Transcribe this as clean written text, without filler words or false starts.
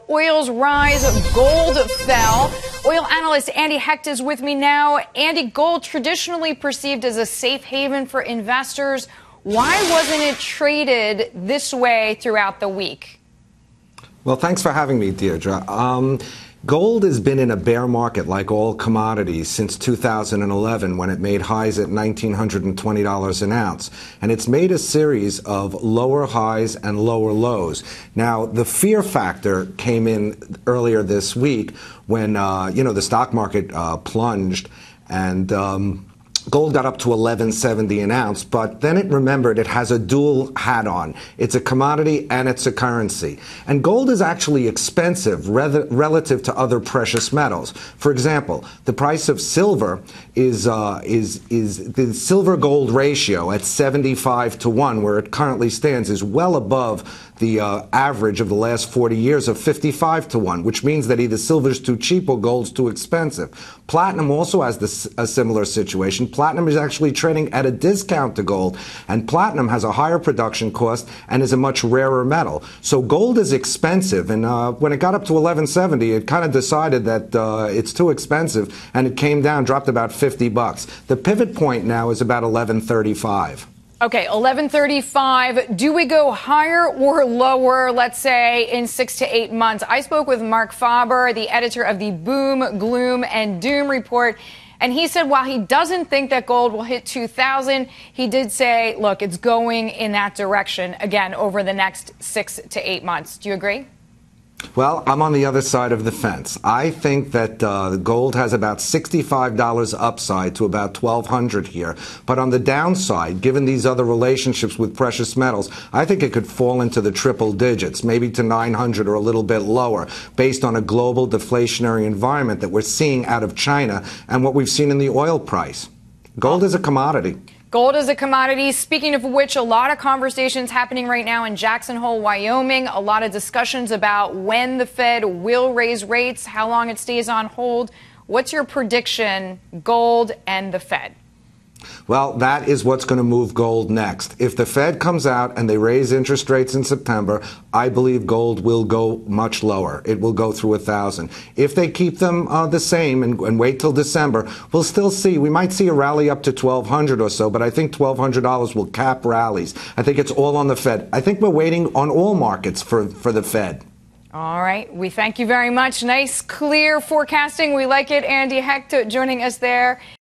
Oil's rise, gold fell. Oil analyst Andy Hecht is with me now. Andy, gold traditionally perceived as a safe haven for investors. Why wasn't it traded this way throughout the week? Well, thanks for having me, Deirdre. Gold has been in a bear market like all commodities since 2011 when it made highs at $1,920 an ounce. And it's made a series of lower highs and lower lows. Now, the fear factor came in earlier this week when, the stock market plunged and gold got up to $1,170 an ounce, but then it remembered it has a dual hat on. It's a commodity and it's a currency. And gold is actually expensive relative to other precious metals. For example, the price of silver is the silver-gold ratio at 75-1, where it currently stands, is well above the average of the last 40 years of 55-1, which means that either silver's too cheap or gold's too expensive. Platinum also has a similar situation. Platinum is actually trading at a discount to gold, and platinum has a higher production cost and is a much rarer metal. So gold is expensive, and when it got up to $1,170, it kind of decided that it's too expensive, and it came down, dropped about $50. The pivot point now is about $1,135. Okay, $1,135. Do we go higher or lower, let's say, in 6 to 8 months? I spoke with Mark Faber, the editor of the Boom, Gloom, and Doom report, and he said while he doesn't think that gold will hit 2,000, he did say, look, it's going in that direction, again, over the next 6 to 8 months. Do you agree? Well, I'm on the other side of the fence. I think that gold has about $65 upside to about $1,200 here. But on the downside, given these other relationships with precious metals, I think it could fall into the triple digits, maybe to 900 or a little bit lower, based on a global deflationary environment that we're seeing out of China and what we've seen in the oil price. Gold is a commodity. Gold is a commodity. Speaking of which, a lot of conversations happening right now in Jackson Hole, Wyoming. A lot of discussions about when the Fed will raise rates, how long it stays on hold. What's your prediction, gold and the Fed? Well, that is what's going to move gold next. If the Fed comes out and they raise interest rates in September, I believe gold will go much lower. It will go through 1,000. If they keep them the same and wait till December, we'll still see. We might see a rally up to 1,200 or so, but I think $1,200 will cap rallies. I think it's all on the Fed. I think we're waiting on all markets for the Fed. All right. We thank you very much. Nice, clear forecasting. We like it. Andy Hecht joining us there.